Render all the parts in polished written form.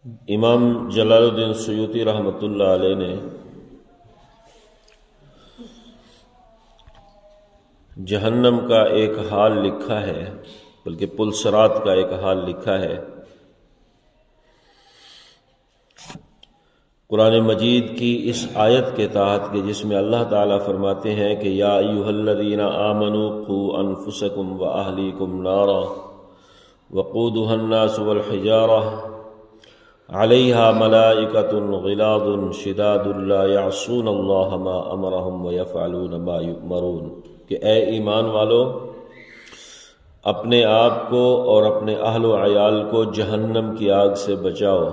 امام جلال الدین سیوطی رحمۃ اللہ علیہ نے جہنم کا ایک حال لکھا ہے، بلکہ پلسرات کا ایک حال لکھا ہے۔ قرآن مجید کی اس آیت کے تحت کہ جس میں اللہ تعالیٰ فرماتے ہیں کہ یا ایھا الذین آمنوا قوا انفسکم واہلیکم نارا وقودھا الناس والحجارہ علیہا ملائکۃ غلاظ شداد لا یعصون اللہ ما امرہم ویفعلون ما یؤمرون، کہ اے ایمان والو، اپنے آپ کو اور اپنے اہل و عیال کو جہنم کی آگ سے بچاؤ۔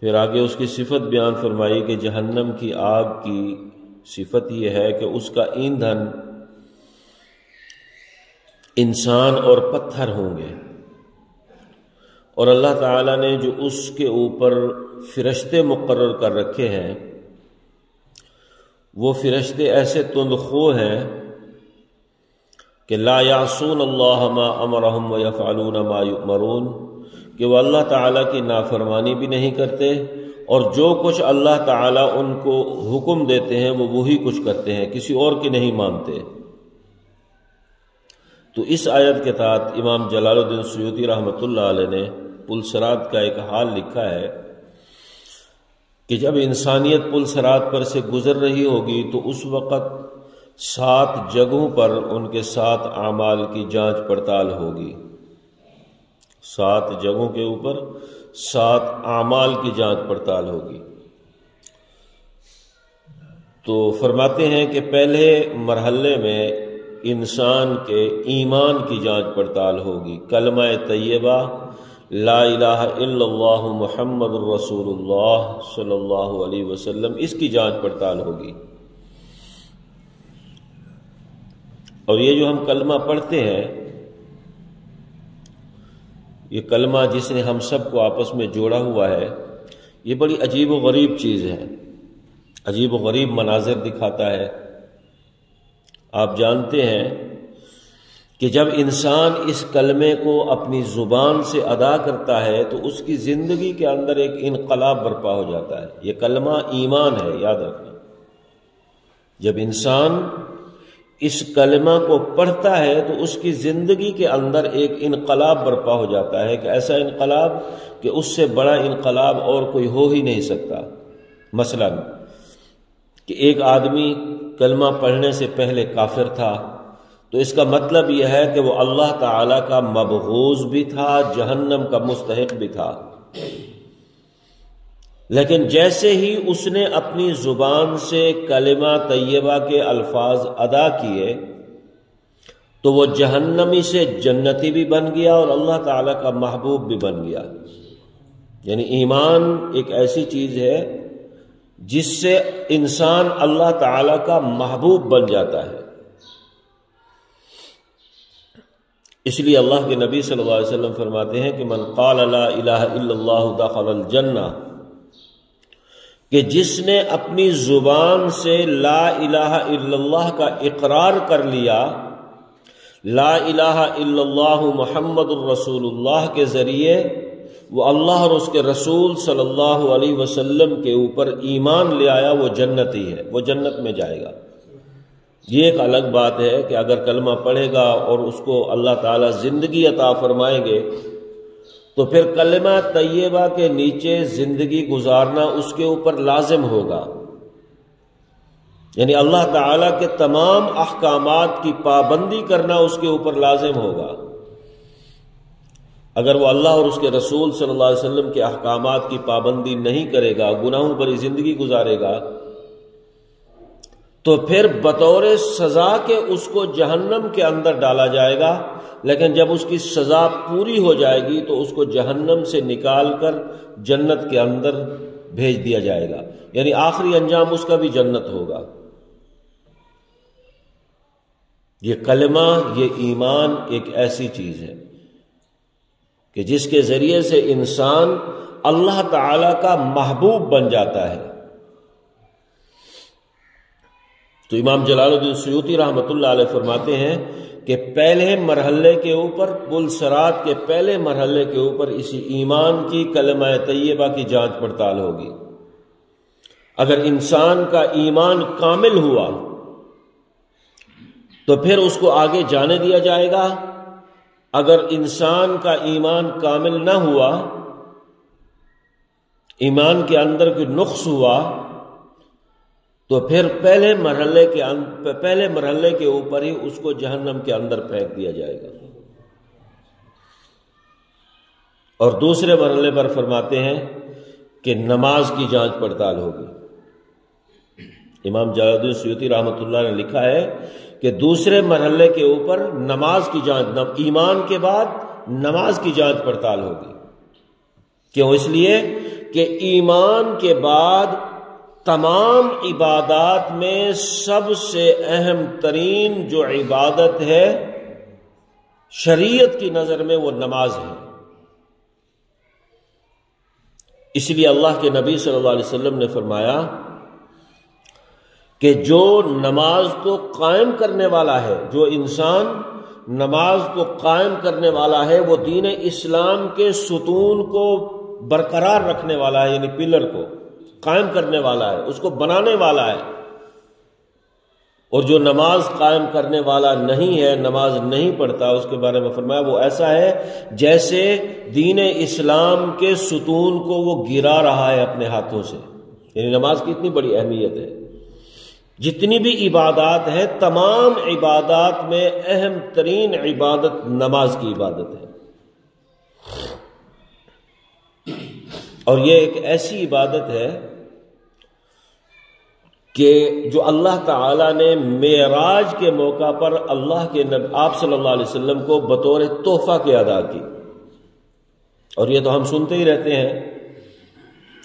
پھر آگے اس کی صفت بیان فرمائی کہ جہنم کی آگ کی صفت یہ ہے کہ اس کا ایندھن انسان اور پتھر ہوں گے، اور اللہ تعالیٰ نے جو اس کے اوپر فرشتے مقرر کر رکھے ہیں وہ فرشتے ایسے تندخو ہیں کہ لا یعصون اللہ ما امرہم ویفعلون ما یؤمرون، کہ وہ اللہ تعالیٰ کی نافرمانی بھی نہیں کرتے اور جو کچھ اللہ تعالیٰ ان کو حکم دیتے ہیں وہ وہی کچھ کرتے ہیں، کسی اور کی نہیں مانتے۔ تو اس آیت کے تحت امام جلال الدین سیوطی رحمۃ اللہ علیہ نے پلسرات کا ایک حال لکھا ہے کہ جب انسانیت پلسرات پر سے گزر رہی ہوگی تو اس وقت 7 جگہوں پر ان کے 7 اعمال کی جانچ پڑتال ہوگی۔ 7 جگہوں کے اوپر 7 اعمال کی جانچ پڑتال ہوگی۔ تو فرماتے ہیں کہ پہلے مرحلے میں انسان کے ایمان کی جانچ پڑتال ہوگی، کلمہ طیبہ لا الہ الا اللہ محمد الرسول اللہ صلی اللہ علیہ وسلم، اس کی جانچ پڑتال ہوگی۔ اور یہ جو ہم کلمہ پڑھتے ہیں، یہ کلمہ جس نے ہم سب کو آپس میں جوڑا ہوا ہے، یہ بڑی عجیب و غریب چیز ہے، عجیب و غریب مناظر دکھاتا ہے۔ آپ جانتے ہیں کہ جب انسان اس کلمے کو اپنی زبان سے ادا کرتا ہے تو اس کی زندگی کے اندر ایک انقلاب برپا ہو جاتا ہے۔ یہ کلمہ ایمان ہے، یاد رکھنا۔ جب انسان اس کلمہ کو پڑھتا ہے تو اس کی زندگی کے اندر ایک انقلاب برپا ہو جاتا ہے، کہ ایسا انقلاب کہ اس سے بڑا انقلاب اور کوئی ہو ہی نہیں سکتا۔ مثلا کہ ایک آدمی کلمہ پڑھنے سے پہلے کافر تھا تو اس کا مطلب یہ ہے کہ وہ اللہ تعالیٰ کا مبغوض بھی تھا، جہنم کا مستحق بھی تھا۔ لیکن جیسے ہی اس نے اپنی زبان سے کلمہ طیبہ کے الفاظ ادا کیے تو وہ جہنمی سے جنتی بھی بن گیا اور اللہ تعالیٰ کا محبوب بھی بن گیا۔ یعنی ایمان ایک ایسی چیز ہے جس سے انسان اللہ تعالیٰ کا محبوب بن جاتا ہے۔ اس لیے اللہ کے نبی صلی اللہ علیہ وسلم فرماتے ہیں کہ من قال لا الہ الا اللہ دخل الجنہ، کہ جس نے اپنی زبان سے لا الہ الا اللہ کا اقرار کر لیا، لا الہ الا اللہ محمد الرسول اللہ کے ذریعے وہ اللہ اور اس کے رسول صلی اللہ علیہ وسلم کے اوپر ایمان لے آیا، وہ جنتی ہے، وہ جنت میں جائے گا۔ یہ ایک الگ بات ہے کہ اگر کلمہ پڑھے گا اور اس کو اللہ تعالیٰ زندگی عطا فرمائیں گے تو پھر کلمہ طیبہ کے نیچے زندگی گزارنا اس کے اوپر لازم ہوگا، یعنی اللہ تعالیٰ کے تمام احکامات کی پابندی کرنا اس کے اوپر لازم ہوگا۔ اگر وہ اللہ اور اس کے رسول صلی اللہ علیہ وسلم کے احکامات کی پابندی نہیں کرے گا، گناہوں بھری زندگی گزارے گا، تو پھر بطور سزا کے اس کو جہنم کے اندر ڈالا جائے گا۔ لیکن جب اس کی سزا پوری ہو جائے گی تو اس کو جہنم سے نکال کر جنت کے اندر بھیج دیا جائے گا، یعنی آخری انجام اس کا بھی جنت ہوگا۔ یہ کلمہ، یہ ایمان ایک ایسی چیز ہے کہ جس کے ذریعے سے انسان اللہ تعالی کا محبوب بن جاتا ہے۔ تو امام جلال الدین سیوطی رحمۃ اللہ علیہ فرماتے ہیں کہ کہ پہلے مرحلے کے اوپر، پل صراط کے پہلے مرحلے کے اوپر اسی ایمان کی، کلمہ طیبہ کی جانچ پڑتال ہوگی۔ اگر انسان کا ایمان کامل ہوا تو پھر اس کو آگے جانے دیا جائے گا۔ اگر انسان کا ایمان کامل نہ ہوا، ایمان کے اندر کوئی نقص ہوا، تو پھر پہلے مرحلے کے اوپر ہی اس کو جہنم کے اندر پھینک دیا جائے گا۔ اور دوسرے مرحلے پر فرماتے ہیں کہ نماز کی جانچ پڑتال ہوگی۔ امام جلال الدین سیوطی رحمۃ اللہ نے لکھا ہے کہ دوسرے مرحلے کے اوپر نماز کی جانچ، ایمان کے بعد نماز کی جانچ پڑتال ہوگی۔ کیوں؟ اس لیے کہ ایمان کے بعد تمام عبادات میں سب سے اہم ترین جو عبادت ہے شریعت کی نظر میں وہ نماز ہے۔ اس لیے اللہ کے نبی صلی اللہ علیہ وسلم نے فرمایا کہ جو نماز کو قائم کرنے والا ہے، جو انسان نماز کو قائم کرنے والا ہے، وہ دین اسلام کے ستون کو برقرار رکھنے والا ہے، یعنی پلر کو قائم کرنے والا ہے، اس کو بنانے والا ہے۔ اور جو نماز قائم کرنے والا نہیں ہے، نماز نہیں پڑھتا، اس کے بارے میں فرمایا وہ ایسا ہے جیسے دین اسلام کے ستون کو وہ گرا رہا ہے اپنے ہاتھوں سے۔ یعنی نماز کی اتنی بڑی اہمیت ہے۔ جتنی بھی عبادات ہیں، تمام عبادات میں اہم ترین عبادت نماز کی عبادت ہے۔ اور یہ ایک ایسی عبادت ہے کہ جو اللہ تعالیٰ نے معراج کے موقع پر اللہ کے نبی آپ صلی اللہ علیہ وسلم کو بطور تحفہ کے ادا کی۔ اور یہ تو ہم سنتے ہی رہتے ہیں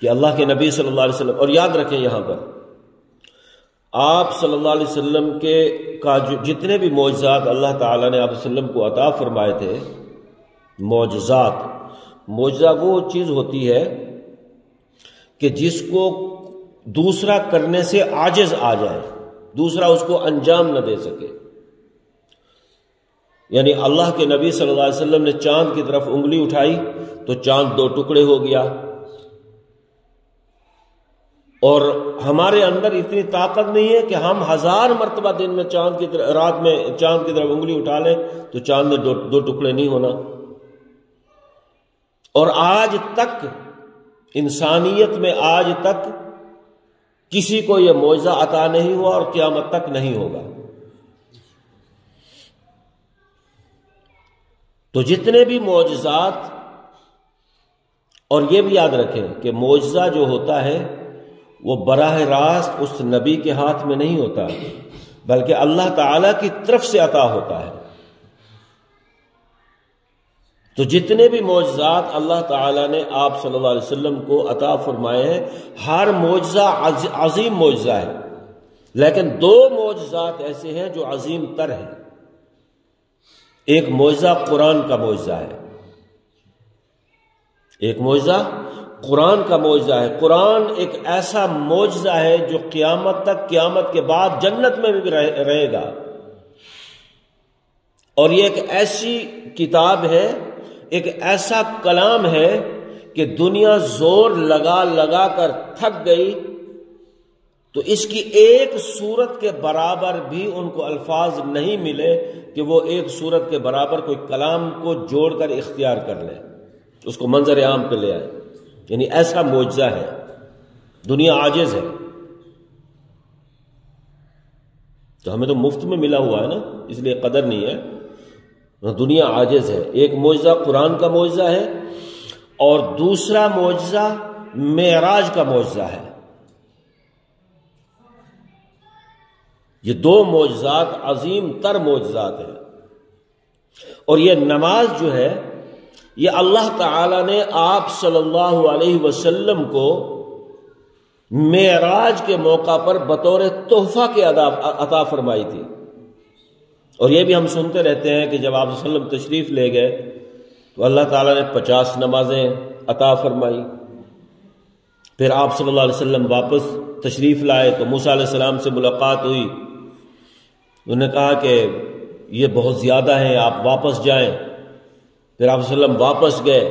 کہ اللہ کے نبی صلی اللہ علیہ وسلم، اور یاد رکھیں یہاں پر آپ صلی اللہ علیہ وسلم کا جتنے بھی معجزات اللہ تعالیٰ نے آپ صلی اللہ علیہ وسلم کو عطا فرمائے تھے، معجزہ وہ چیز ہوتی ہے کہ جس کو دوسرا کرنے سے عاجز آ جائے، دوسرا اس کو انجام نہ دے سکے۔ یعنی اللہ کے نبی صلی اللہ علیہ وسلم نے چاند کی طرف انگلی اٹھائی تو چاند 2 ٹکڑے ہو گیا، اور ہمارے اندر اتنی طاقت نہیں ہے کہ ہم 1000 مرتبہ دن میں رات میں چاند کی طرف انگلی اٹھا لیں تو چاند میں 2 ٹکڑے نہیں ہونا۔ اور آج تک انسانیت میں آج تک کسی کو یہ معجزہ عطا نہیں ہوا اور قیامت تک نہیں ہوگا۔ تو جتنے بھی معجزات، اور یہ بھی یاد رکھیں کہ معجزہ جو ہوتا ہے وہ براہ راست اس نبی کے ہاتھ میں نہیں ہوتا، بلکہ اللہ تعالیٰ کی طرف سے عطا ہوتا ہے۔ تو جتنے بھی معجزات اللہ تعالیٰ نے آپ صلی اللہ علیہ وسلم کو عطا فرمائے ہیں، ہر معجزہ عظیم معجزہ ہے، لیکن 2 معجزات ایسے ہیں جو عظیم تر ہیں۔ ایک معجزہ قرآن کا معجزہ ہے، ایک معجزہ قرآن کا معجزہ ہے۔ قرآن ایک ایسا معجزہ ہے جو قیامت تک، قیامت کے بعد جنت میں بھی رہے گا۔ اور یہ ایک ایسی کتاب ہے، ایک ایسا کلام ہے کہ دنیا زور لگا لگا کر تھک گئی تو اس کی ایک سورت کے برابر بھی ان کو الفاظ نہیں ملے کہ وہ ایک سورت کے برابر کوئی کلام کو جوڑ کر اختیار کر لے، اس کو منظر عام پہ لے آئے۔ یعنی ایسا معجزہ ہے، دنیا عاجز ہے۔ تو ہمیں تو مفت میں ملا ہوا ہے نا، اس لیے قدر نہیں ہے، دنیا عاجز ہے۔ ایک معجزہ قرآن کا معجزہ ہے، اور دوسرا معجزہ معراج کا معجزہ ہے۔ یہ 2 معجزات عظیم تر معجزات ہیں۔ اور یہ نماز جو ہے، یہ اللہ تعالیٰ نے آپ صلی اللہ علیہ وسلم کو معراج کے موقع پر بطور تحفہ کے عطا فرمائی تھی۔ اور یہ بھی ہم سنتے رہتے ہیں کہ جب آپ صلی اللہ علیہ وسلم تشریف لے گئے تو اللہ تعالیٰ نے 50 نمازیں عطا فرمائی۔ پھر آپ صلی اللہ علیہ وسلم واپس تشریف لائے تو موسیٰ علیہ السلام سے ملاقات ہوئی، انہوں نے کہا کہ یہ بہت زیادہ ہیں، آپ واپس جائیں۔ پھر آپ صلی اللہ علیہ وسلم واپس گئے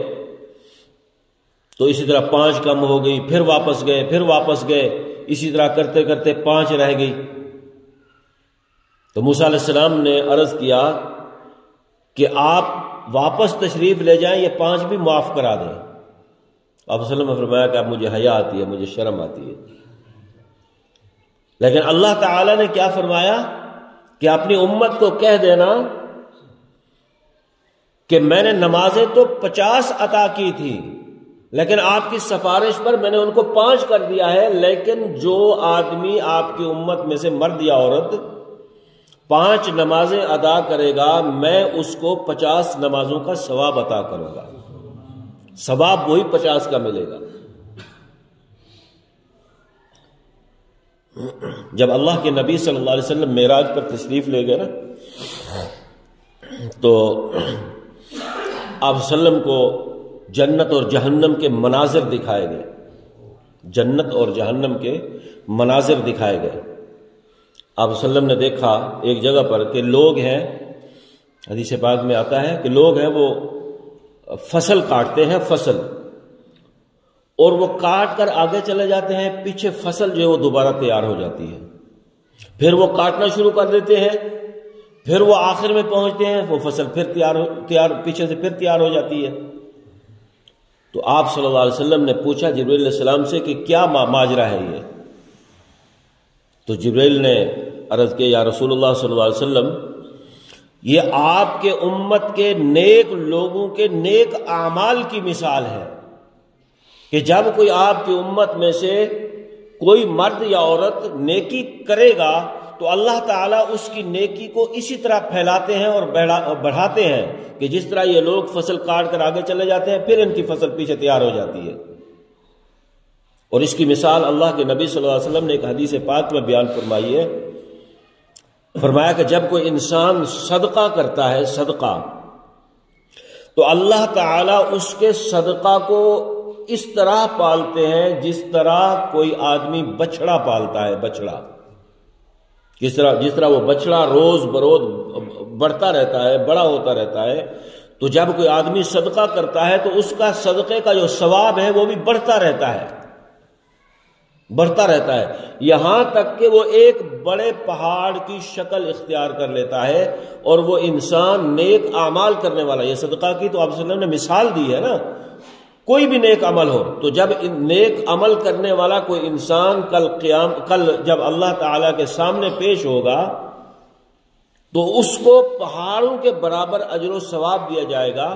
تو اسی طرح 5 کم ہو گئی، پھر واپس گئے، پھر واپس گئے، اسی طرح کرتے کرتے 5 رہ گئی۔ تو موسیٰ علیہ السلام نے عرض کیا کہ آپ واپس تشریف لے جائیں، یہ 5 بھی معاف کرا دیں۔ آپ صلی اللہ علیہ وسلم نے فرمایا کہ اب مجھے حیا آتی ہے، مجھے شرم آتی ہے۔ لیکن اللہ تعالی نے کیا فرمایا کہ اپنی امت کو کہہ دینا کہ میں نے نمازیں تو 50 عطا کی تھی، لیکن آپ کی سفارش پر میں نے ان کو 5 کر دیا ہے، لیکن جو آدمی آپ کی امت میں سے مرد یا عورت 5 نمازیں ادا کرے گا، میں اس کو 50 نمازوں کا ثواب عطا کروں گا، ثواب وہی 50 کا ملے گا۔ جب اللہ کے نبی صلی اللہ علیہ وسلم معراج پر تشریف لے گئے نا، تو آپ صلی اللہ علیہ وسلم کو جنت اور جہنم کے مناظر دکھائے گئے، جنت اور جہنم کے مناظر دکھائے گئے۔ آپ صلی اللہ علیہ وسلم نے دیکھا ایک جگہ پر کہ لوگ ہیں، حدیث پاک میں آتا ہے کہ لوگ ہیں وہ فصل کاٹتے ہیں، فصل، اور وہ کاٹ کر آگے چلے جاتے ہیں، پیچھے فصل جو ہے وہ دوبارہ تیار ہو جاتی ہے، پھر وہ کاٹنا شروع کر دیتے ہیں، پھر وہ آخر میں پہنچتے ہیں، وہ فصل پھر تیار پیچھے سے پھر تیار ہو جاتی ہے۔ تو آپ صلی اللہ علیہ وسلم نے پوچھا جبرائیل علیہ السلام سے کہ کیا ماجرا ہے یہ؟ تو جبرائیل نے عرض کیا یا رسول اللہ صلی اللہ علیہ وسلم، یہ آپ کے امت کے نیک لوگوں کے نیک اعمال کی مثال ہے کہ جب کوئی آپ کی امت میں سے کوئی مرد یا عورت نیکی کرے گا تو اللہ تعالیٰ اس کی نیکی کو اسی طرح پھیلاتے ہیں اور بڑھاتے ہیں کہ جس طرح یہ لوگ فصل کاٹ کر آگے چلے جاتے ہیں، پھر ان کی فصل پیچھے تیار ہو جاتی ہے۔ اور اس کی مثال اللہ کے نبی صلی اللہ علیہ وسلم نے ایک حدیث پاک میں بیان فرمائی ہے، فرمایا کہ جب کوئی انسان صدقہ کرتا ہے، صدقہ، تو اللہ تعالیٰ اس کے صدقہ کو اس طرح پالتے ہیں جس طرح کوئی آدمی بچڑا پالتا ہے، بچڑا، جس طرح وہ بچڑا روز بروز بڑھتا رہتا ہے، بڑا ہوتا رہتا ہے، تو جب کوئی آدمی صدقہ کرتا ہے تو اس کا صدقے کا جو ثواب ہے وہ بھی بڑھتا رہتا ہے، بڑھتا رہتا ہے، یہاں تک کہ وہ ایک بڑے پہاڑ کی شکل اختیار کر لیتا ہے، اور وہ انسان نیک اعمال کرنے والا، یہ صدقہ کی تو آپ صلی اللہ علیہ وسلم نے مثال دی ہے نا، کوئی بھی نیک عمل ہو، تو جب نیک عمل کرنے والا کوئی انسان کل جب اللہ تعالیٰ کے سامنے پیش ہوگا تو اس کو پہاڑوں کے برابر اجر و ثواب دیا جائے گا۔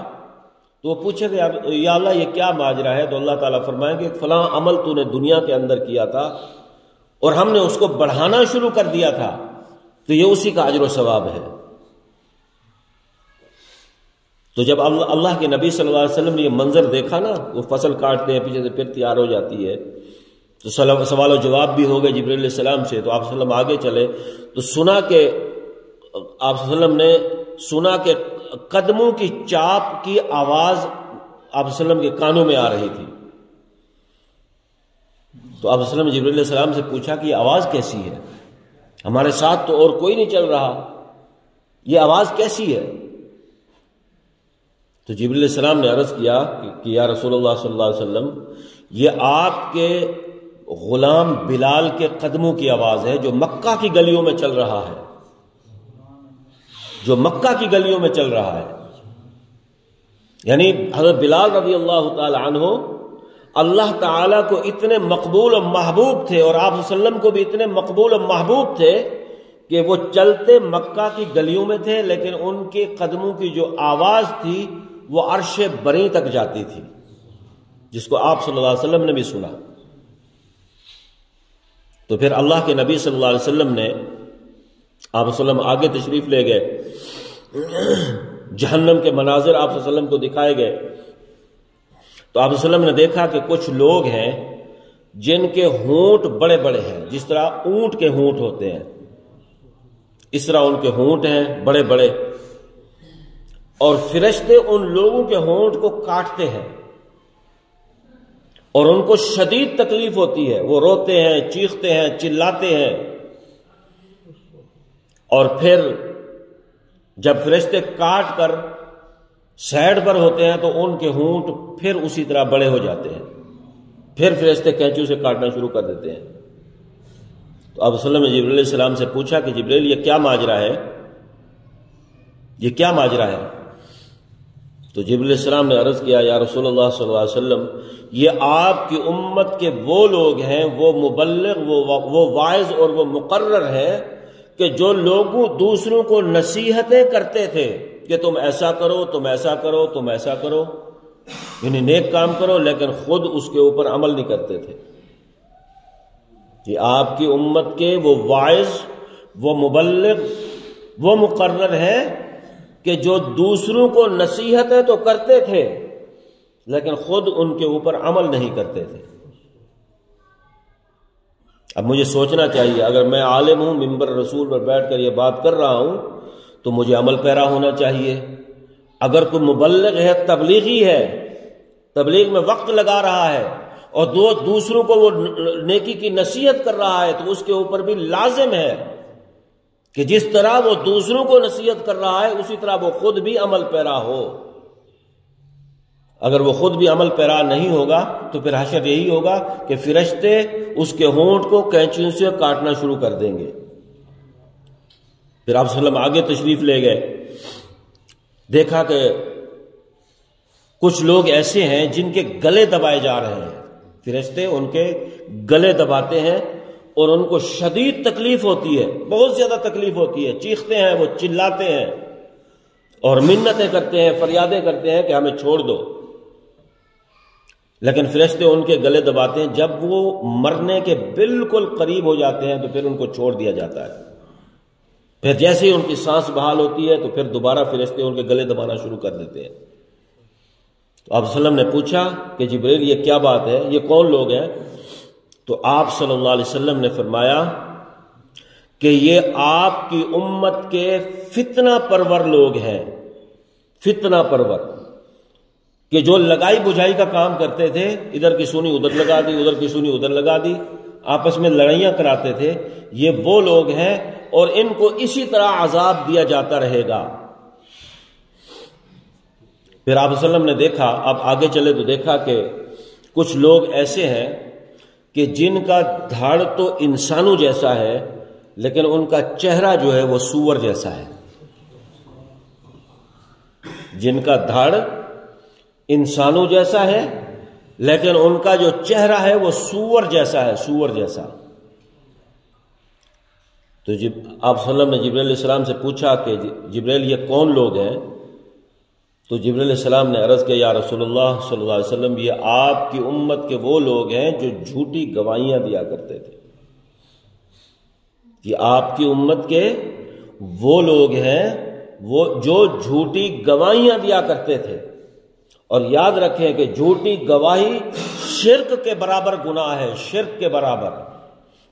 تو وہ پوچھے گا یا اللہ یہ کیا ماجرا ہے؟ تو اللہ تعالیٰ فرمائیں گے فلاں عمل تو نے دنیا کے اندر کیا تھا اور ہم نے اس کو بڑھانا شروع کر دیا تھا، تو یہ اسی کا اجر و ثواب ہے۔ تو جب اللہ کے نبی صلی اللہ علیہ وسلم نے یہ منظر دیکھا نا، وہ فصل کاٹتے ہیں، پیچھے سے پھر تیار ہو جاتی ہے، تو سوال و جواب بھی ہو گئے جبرائیل علیہ السلام سے۔ تو آپ صلی اللہ علیہ وسلم آگے چلے تو سنا کہ آپ صلی اللہ علیہ وسلم نے سنا کہ قدموں کی چاپ کی آواز آپ صلی اللہ علیہ وسلم کے کانوں میں آ رہی تھی۔ تو آپ صلی اللہ علیہ وسلم نے جبرائیل علیہ السلام سے پوچھا کہ یہ آواز کیسی ہے؟ ہمارے ساتھ تو اور کوئی نہیں چل رہا، یہ آواز کیسی ہے؟ تو جبرائیل علیہ السلام نے عرض کیا کہ یا رسول اللہ صلی اللہ علیہ وسلم، یہ آپ کے غلام بلال کے قدموں کی آواز ہے جو مکہ کی گلیوں میں چل رہا ہے، جو مکہ کی گلیوں میں چل رہا ہے۔ یعنی حضرت بلال رضی اللہ تعالی عنہ اللہ تعالیٰ کو اتنے مقبول و محبوب تھے، اور آپ صلی اللہ علیہ وسلم کو بھی اتنے مقبول و محبوب تھے کہ وہ چلتے مکہ کی گلیوں میں تھے، لیکن ان کے قدموں کی جو آواز تھی وہ عرش بری تک جاتی تھی، جس کو آپ صلی اللہ علیہ وسلم نے بھی سنا۔ تو پھر اللہ کے نبی صلی اللہ علیہ وسلم نے آپ صلی اللہ علیہ وسلم آگے تشریف لے گئے، جہنم کے مناظر آپ صلی اللہ علیہ وسلم کو دکھائے گئے۔ تو آپ صلی اللہ علیہ وسلم نے دیکھا کہ کچھ لوگ ہیں جن کے ہونٹ بڑے بڑے ہیں، جس طرح اونٹ کے ہونٹ ہوتے ہیں اس طرح ان کے ہونٹ ہیں بڑے بڑے، اور فرشتے ان لوگوں کے ہونٹ کو کاٹتے ہیں اور ان کو شدید تکلیف ہوتی ہے، وہ روتے ہیں، چیختے ہیں، چلاتے ہیں، اور پھر جب فرشتے کاٹ کر سائڈ پر ہوتے ہیں تو ان کے ہونٹ پھر اسی طرح بڑے ہو جاتے ہیں، پھر فرشتے کینچیوں سے کاٹنا شروع کر دیتے ہیں۔ تو آپ صلی اللہ علیہ وسلم نے جبرائیل علیہ السلام سے پوچھا کہ جبرائیل یہ کیا ماجرا ہے، یہ کیا ماجرا ہے؟ تو جبرائیل علیہ السلام نے عرض کیا یا رسول اللہ صلی اللہ علیہ وسلم، یہ آپ کی امت کے وہ لوگ ہیں، وہ مبلغ، وہ واعظ اور وہ مقرر ہیں کہ جو لوگوں دوسروں کو نصیحتیں کرتے تھے کہ تم ایسا کرو، تم ایسا کرو، تم ایسا کرو، یعنی نیک کام کرو، لیکن خود اس کے اوپر عمل نہیں کرتے تھے۔ یہ آپ کی امت کے وہ واعظ، وہ مبلغ، وہ مقرر ہیں کہ جو دوسروں کو نصیحتیں تو کرتے تھے لیکن خود ان کے اوپر عمل نہیں کرتے تھے۔ اب مجھے سوچنا چاہیے، اگر میں عالم ہوں، منبر رسول پر بیٹھ کر یہ بات کر رہا ہوں تو مجھے عمل پیرا ہونا چاہیے۔ اگر کوئی مبلغ ہے، تبلیغی ہے، تبلیغ میں وقت لگا رہا ہے اور دوسروں کو وہ نیکی کی نصیحت کر رہا ہے تو اس کے اوپر بھی لازم ہے کہ جس طرح وہ دوسروں کو نصیحت کر رہا ہے اسی طرح وہ خود بھی عمل پیرا ہو۔ اگر وہ خود بھی عمل پیرا نہیں ہوگا تو پھر حشر یہی ہوگا کہ فرشتے اس کے ہونٹ کو کینچیوں سے کاٹنا شروع کر دیں گے۔ پھر آپ صلی اللہ علیہ وسلم آگے تشریف لے گئے، دیکھا کہ کچھ لوگ ایسے ہیں جن کے گلے دبائے جا رہے ہیں، فرشتے ان کے گلے دباتے ہیں اور ان کو شدید تکلیف ہوتی ہے، بہت زیادہ تکلیف ہوتی ہے، چیختے ہیں، وہ چلاتے ہیں اور منتیں کرتے ہیں، فریادیں کرتے ہیں کہ ہمیں چھوڑ دو، لیکن فرشتے ان کے گلے دباتے ہیں۔ جب وہ مرنے کے بالکل قریب ہو جاتے ہیں تو پھر ان کو چھوڑ دیا جاتا ہے۔ پھر جیسے ہی ان کی سانس بحال ہوتی ہے تو پھر دوبارہ فرشتے ان کے گلے دبانا شروع کر دیتے ہیں۔ تو آپ صلی اللہ علیہ وسلم نے پوچھا کہ جبرائیل یہ کیا بات ہے، یہ کون لوگ ہیں؟ تو آپ صلی اللہ علیہ وسلم نے فرمایا کہ یہ آپ کی امت کے فتنہ پرور لوگ ہیں، فتنہ پرور، کہ جو لگائی بجھائی کا کام کرتے تھے، ادھر کی سونی ادھر لگا دی، ادھر کی سونی ادھر لگا دی، آپس میں لڑائیاں کراتے تھے، یہ وہ لوگ ہیں اور ان کو اسی طرح عذاب دیا جاتا رہے گا۔ پھر آپ صلی اللہ علیہ وسلم نے دیکھا، اب آگے چلے تو دیکھا کہ کچھ لوگ ایسے ہیں کہ جن کا دھڑ تو انسانوں جیسا ہے لیکن ان کا چہرہ جو ہے وہ سور جیسا ہے۔ جن کا دھڑ انسانوں جیسا ہے لیکن ان کا جو چہرہ ہے وہ سور جیسا ہے، سور جیسا۔ تو آپ صلی اللہ علیہ وسلم نے جبرائیل علیہ السلام سے پوچھا کہ جبرائیل یہ کون لوگ ہیں؟ تو جبرائیل علیہ السلام نے عرض کیا یا رسول اللہ صلی اللہ علیہ وسلم، یہ آپ کی امت کے وہ لوگ ہیں جو جھوٹی گواہیاں دیا کرتے تھے۔ یہ آپ کی امت کے وہ لوگ ہیں وہ جو جھوٹی گواہیاں دیا کرتے تھے، اور یاد رکھیں کہ جھوٹی گواہی شرک کے برابر گناہ ہے، شرک کے برابر۔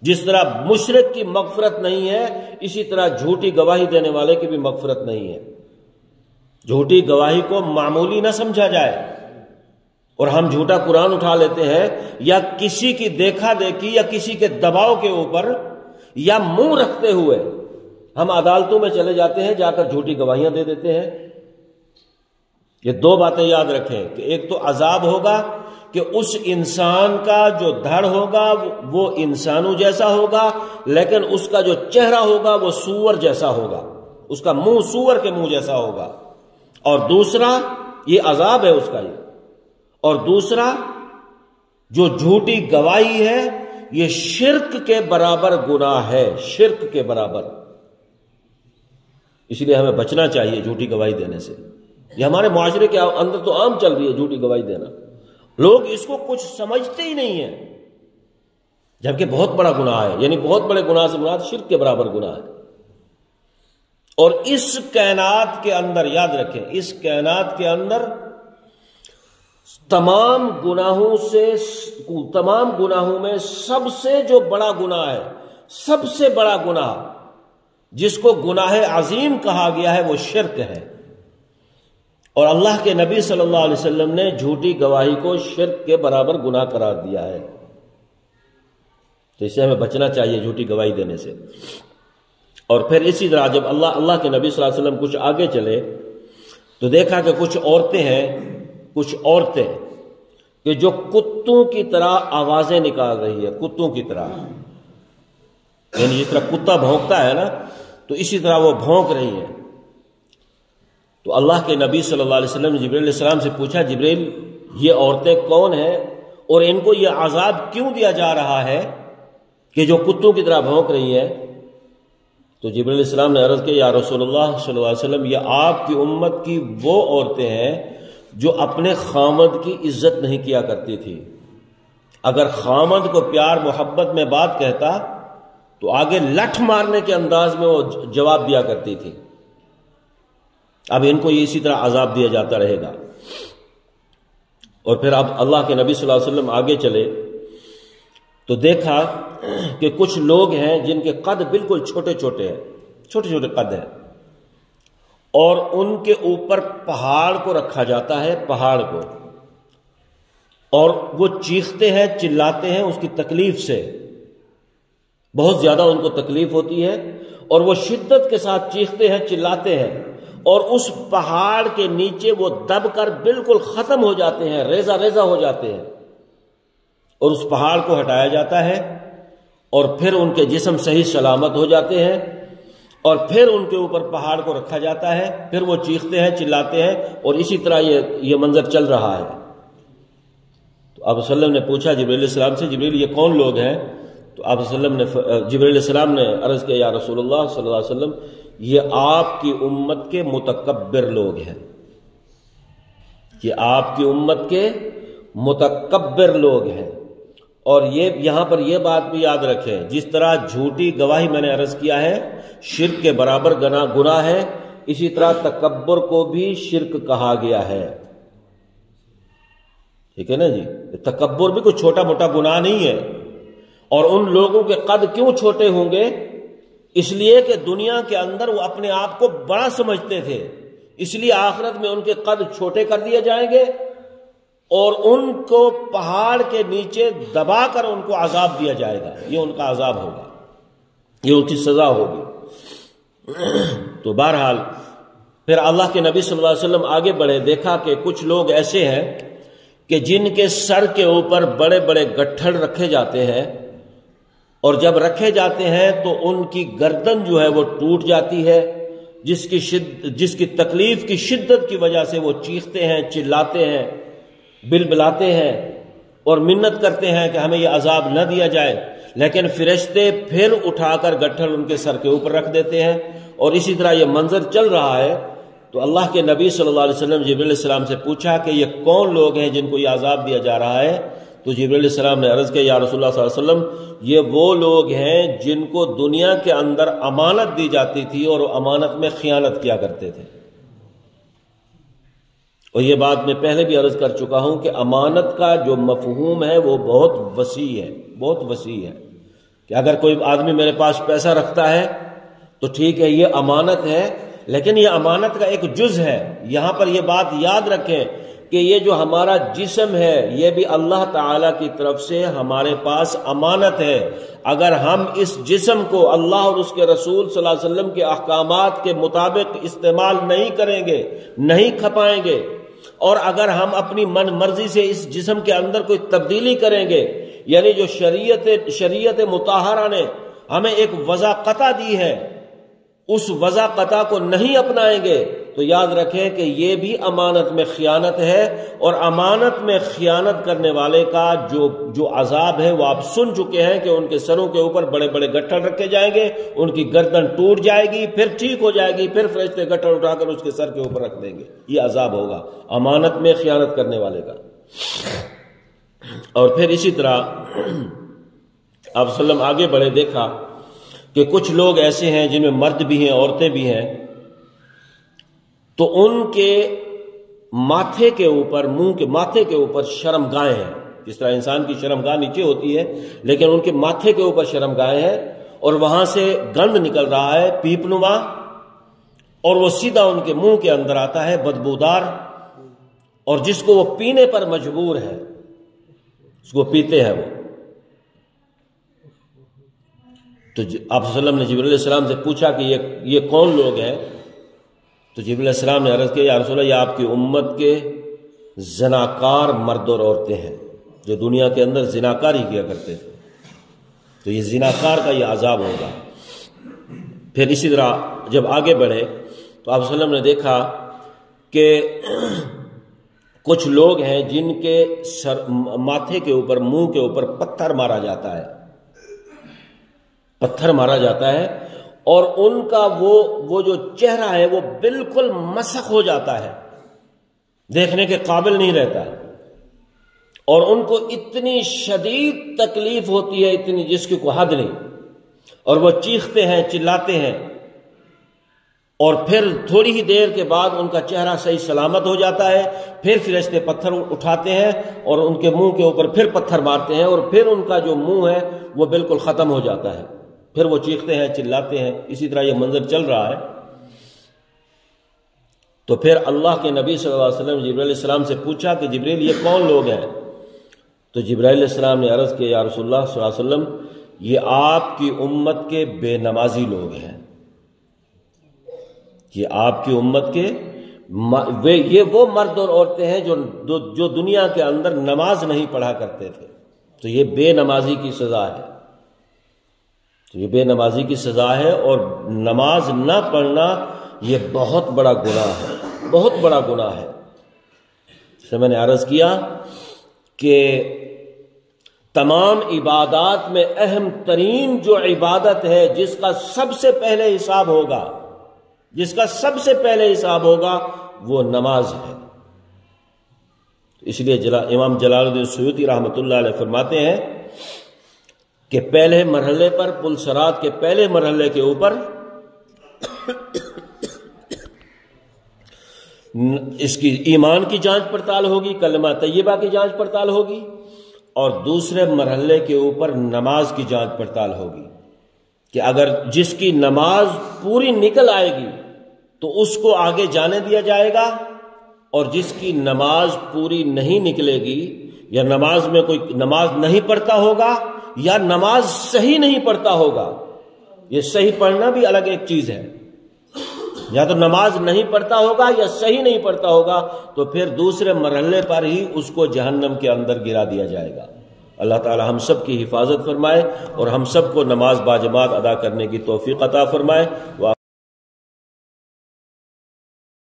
جس طرح مشرک کی مغفرت نہیں ہے اسی طرح جھوٹی گواہی دینے والے کی بھی مغفرت نہیں ہے۔ جھوٹی گواہی کو معمولی نہ سمجھا جائے اور ہم جھوٹا قرآن اٹھا لیتے ہیں یا کسی کی دیکھا دیکھی یا کسی کے دباؤ کے اوپر یا منہ رکھتے ہوئے ہم عدالتوں میں چلے جاتے ہیں، جا کر جھوٹی گواہیاں دے دیتے ہیں۔ یہ دو باتیں یاد رکھیں کہ ایک تو عذاب ہوگا کہ اس انسان کا جو دھڑ ہوگا وہ انسانوں جیسا ہوگا لیکن اس کا جو چہرہ ہوگا وہ سور جیسا ہوگا، اس کا منہ سور کے منہ جیسا ہوگا۔ اور دوسرا یہ عذاب ہے اس کا یہ، اور دوسرا جو جھوٹی گواہی ہے یہ شرک کے برابر گناہ ہے، شرک کے برابر۔ اس لیے ہمیں بچنا چاہیے جھوٹی گواہی دینے سے۔ یہ ہمارے معاشرے کے اندر تو عام چل رہی ہے جھوٹی گواہی دینا، لوگ اس کو کچھ سمجھتے ہی نہیں ہیں، جبکہ بہت بڑا گناہ ہے، یعنی بہت بڑے گناہ سے مراد شرک کے برابر گناہ ہے۔ اور اس کائنات کے اندر یاد رکھیں، اس کائنات کے اندر تمام گناہوں میں سب سے جو بڑا گناہ ہے، سب سے بڑا گناہ جس کو گناہ عظیم کہا گیا ہے وہ شرک ہے، اور اللہ کے نبی صلی اللہ علیہ وسلم نے جھوٹی گواہی کو شرک کے برابر گناہ قرار دیا ہے۔ تو اس سے ہمیں بچنا چاہیے جھوٹی گواہی دینے سے۔ اور پھر اسی طرح جب اللہ کے نبی صلی اللہ علیہ وسلم کچھ آگے چلے تو دیکھا کہ کچھ عورتیں کہ جو کتوں کی طرح آوازیں نکال رہی ہے، کتوں کی طرح، یعنی جس طرح کتا بھونکتا ہے نا تو اسی طرح وہ بھونک رہی ہیں۔ تو اللہ کے نبی صلی اللہ علیہ وسلم نے جبریل علیہ السلام سے پوچھا، جبریل یہ عورتیں کون ہیں اور ان کو یہ عذاب کیوں دیا جا رہا ہے کہ جو کتوں کی طرح بھونک رہی ہیں؟ تو جبریل علیہ السلام نے عرض کیا، یا رسول اللہ صلی اللہ علیہ وسلم، یہ آپ کی امت کی وہ عورتیں ہیں جو اپنے خامد کی عزت نہیں کیا کرتی تھی۔ اگر خامد کو پیار محبت میں بات کہتا تو آگے لٹھ مارنے کے انداز میں وہ جواب دیا کرتی تھی۔ اب ان کو یہ اسی طرح عذاب دیا جاتا رہے گا۔ اور پھر اب اللہ کے نبی صلی اللہ علیہ وسلم آگے چلے تو دیکھا کہ کچھ لوگ ہیں جن کے قد بالکل چھوٹے چھوٹے قد ہیں، اور ان کے اوپر پہاڑ کو رکھا جاتا ہے، پہاڑ کو، اور وہ چیختے ہیں، چلاتے ہیں اس کی تکلیف سے، بہت زیادہ ان کو تکلیف ہوتی ہے اور وہ شدت کے ساتھ چیختے ہیں، چلاتے ہیں، اور اس پہاڑ کے نیچے وہ دب کر بالکل ختم ہو جاتے ہیں، ریزہ ریزہ ہو جاتے ہیں، اور اس پہاڑ کو ہٹایا جاتا ہے اور پھر ان کے جسم صحیح سلامت ہو جاتے ہیں، اور پھر ان کے اوپر پہاڑ کو رکھا جاتا ہے، پھر وہ چیختے ہیں، چلاتے ہیں، اور اسی طرح یہ منظر چل رہا ہے۔ تو آپ صلی اللہ علیہ وسلم نے پوچھا جبریل علیہ السلام سے، جبریل یہ کون لوگ ہیں؟ تو آپ جبریل علیہ السلام نے عرض کیا، یا رسول اللہ صلی اللہ علیہ وسلم، یہ آپ کی امت کے متکبر لوگ ہیں، یہ آپ کی امت کے متکبر لوگ ہیں۔ اور یہ یہاں پر یہ بات بھی یاد رکھیں، جس طرح جھوٹی گواہی میں نے عرض کیا ہے شرک کے برابر گناہ ہے، اسی طرح تکبر کو بھی شرک کہا گیا ہے، ٹھیک ہے نا جی؟ تکبر بھی کوئی چھوٹا موٹا گناہ نہیں ہے۔ اور ان لوگوں کے قد کیوں چھوٹے ہوں گے؟ اس لیے کہ دنیا کے اندر وہ اپنے آپ کو بڑا سمجھتے تھے، اس لیے آخرت میں ان کے قد چھوٹے کر دیے جائیں گے اور ان کو پہاڑ کے نیچے دبا کر ان کو عذاب دیا جائے گا۔ یہ ان کا عذاب ہوگا، یہ ان کی سزا ہوگی۔ تو بہرحال پھر اللہ کے نبی صلی اللہ علیہ وسلم آگے بڑھے، دیکھا کہ کچھ لوگ ایسے ہیں کہ جن کے سر کے اوپر بڑے بڑے گٹھڑ رکھے جاتے ہیں، اور جب رکھے جاتے ہیں تو ان کی گردن جو ہے وہ ٹوٹ جاتی ہے، جس کی تکلیف کی شدت کی وجہ سے وہ چیختے ہیں، چلاتے ہیں، بلبلاتے ہیں اور منت کرتے ہیں کہ ہمیں یہ عذاب نہ دیا جائے، لیکن فرشتے پھر اٹھا کر گٹھڑ ان کے سر کے اوپر رکھ دیتے ہیں، اور اسی طرح یہ منظر چل رہا ہے۔ تو اللہ کے نبی صلی اللہ علیہ وسلم جبریل علیہ السلام سے پوچھا کہ یہ کون لوگ ہیں جن کو یہ عذاب دیا جا رہا ہے؟ تو جبریل علیہ السلام نے عرض کیا، یا رسول اللہ صلی اللہ علیہ وسلم، یہ وہ لوگ ہیں جن کو دنیا کے اندر امانت دی جاتی تھی اور وہ امانت میں خیانت کیا کرتے تھے۔ اور یہ بات میں پہلے بھی عرض کر چکا ہوں کہ امانت کا جو مفہوم ہے وہ بہت وسیع ہے، بہت وسیع ہے، کہ اگر کوئی آدمی میرے پاس پیسہ رکھتا ہے تو ٹھیک ہے، یہ امانت ہے، لیکن یہ امانت کا ایک جز ہے۔ یہاں پر یہ بات یاد رکھیں کہ یہ جو ہمارا جسم ہے یہ بھی اللہ تعالی کی طرف سے ہمارے پاس امانت ہے۔ اگر ہم اس جسم کو اللہ اور اس کے رسول صلی اللہ علیہ وسلم کے احکامات کے مطابق استعمال نہیں کریں گے، نہیں کھپائیں گے، اور اگر ہم اپنی من مرضی سے اس جسم کے اندر کوئی تبدیلی کریں گے، یعنی جو شریعت مطہرہ نے ہمیں ایک وضاقطہ دی ہے، اس وضاقطہ کو نہیں اپنائیں گے، تو یاد رکھیں کہ یہ بھی امانت میں خیانت ہے، اور امانت میں خیانت کرنے والے کا جو عذاب ہے وہ آپ سن چکے ہیں کہ ان کے سروں کے اوپر بڑے بڑے گٹھڑ رکھے جائیں گے، ان کی گردن ٹوٹ جائے گی، پھر ٹھیک ہو جائے گی، پھر فرشتے گٹھڑ اٹھا کر اس کے سر کے اوپر رکھ دیں گے۔ یہ عذاب ہوگا امانت میں خیانت کرنے والے کا۔ اور پھر اسی طرح آپ صلی اللہ علیہ وسلم آگے بڑھے، دیکھا کہ کچھ لوگ ایسے ہیں جن میں مرد بھی ہیں، عورتیں بھی ہیں، تو ان کے ماتھے کے اوپر، منہ کے ماتھے کے اوپر شرمگاہیں ہیں۔ جس طرح انسان کی شرمگاہ نیچے ہوتی ہے، لیکن ان کے ماتھے کے اوپر شرمگاہیں ہیں، اور وہاں سے گند نکل رہا ہے پیپ نما، اور وہ سیدھا ان کے منہ کے اندر آتا ہے، بدبودار، اور جس کو وہ پینے پر مجبور ہے، اس کو پیتے ہیں وہ۔ تو آپ صلی اللہ علیہ وسلم نے جبرائیل علیہ السلام سے پوچھا کہ یہ کون لوگ ہیں؟ تو جبرائیل علیہ السلام نے عرض کیا یا رسول اللہ، یہ آپ کی امت کے زناکار مرد اور عورتیں ہیں جو دنیا کے اندر زناکاری کیا کرتے تھے، تو یہ زناکار کا یہ عذاب ہوگا۔ پھر اسی طرح جب آگے بڑھے تو آپ صلی اللہ علیہ وسلم نے دیکھا کہ کچھ لوگ ہیں جن کے ماتھے کے اوپر، منہ کے اوپر پتھر مارا جاتا ہے، پتھر مارا جاتا ہے، اور ان کا وہ جو چہرہ ہے وہ بالکل مسخ ہو جاتا ہے، دیکھنے کے قابل نہیں رہتا، اور ان کو اتنی شدید تکلیف ہوتی ہے، اتنی جس کی کوئی حد نہیں، اور وہ چیختے ہیں، چلاتے ہیں، اور پھر تھوڑی ہی دیر کے بعد ان کا چہرہ صحیح سلامت ہو جاتا ہے، پھر فرشتے پتھر اٹھاتے ہیں اور ان کے منہ کے اوپر پھر پتھر مارتے ہیں، اور پھر ان کا جو منہ ہے وہ بالکل ختم ہو جاتا ہے، پھر وہ چیختے ہیں، چلاتے ہیں۔ اسی طرح یہ منظر چل رہا ہے۔ تو پھر اللہ کے نبی صلی اللہ علیہ وسلم جبرائیل علیہ السلام سے پوچھا کہ جبرائیل یہ کون لوگ ہیں؟ تو جبرائیل علیہ السلام نے عرض کیا یا رسول اللہ صلی اللہ علیہ وسلم، یہ آپ کی امت کے بے نمازی لوگ ہیں، یہ آپ کی امت کے یہ وہ مرد اور عورتیں ہیں جو دنیا کے اندر نماز نہیں پڑھا کرتے تھے، تو یہ بے نمازی کی سزا ہے، تو یہ بے نمازی کی سزا ہے، اور نماز نہ پڑھنا یہ بہت بڑا گناہ ہے، بہت بڑا گناہ ہے۔ جیسے میں نے عرض کیا کہ تمام عبادات میں اہم ترین جو عبادت ہے، جس کا سب سے پہلے حساب ہوگا، جس کا سب سے پہلے حساب ہوگا، وہ نماز ہے۔ اس لیے امام جلال الدین سیوطی رحمۃ اللہ علیہ فرماتے ہیں کہ پہلے مرحلے پر، پل صراط کے پہلے مرحلے کے اوپر اس کی ایمان کی جانچ پڑتال ہوگی، کلمہ طیبہ کی جانچ پڑتال ہوگی، اور دوسرے مرحلے کے اوپر نماز کی جانچ پڑتال ہوگی، کہ اگر جس کی نماز پوری نکل آئے گی تو اس کو آگے جانے دیا جائے گا، اور جس کی نماز پوری نہیں نکلے گی، یا نماز میں کوئی نماز نہیں پڑھتا ہوگا، یا نماز صحیح نہیں پڑھتا ہوگا، یہ صحیح پڑھنا بھی الگ ایک چیز ہے، یا تو نماز نہیں پڑھتا ہوگا یا صحیح نہیں پڑھتا ہوگا، تو پھر دوسرے مرحلے پر ہی اس کو جہنم کے اندر گرا دیا جائے گا۔ اللہ تعالی ہم سب کی حفاظت فرمائے اور ہم سب کو نماز باجماعت ادا کرنے کی توفیق عطا فرمائے۔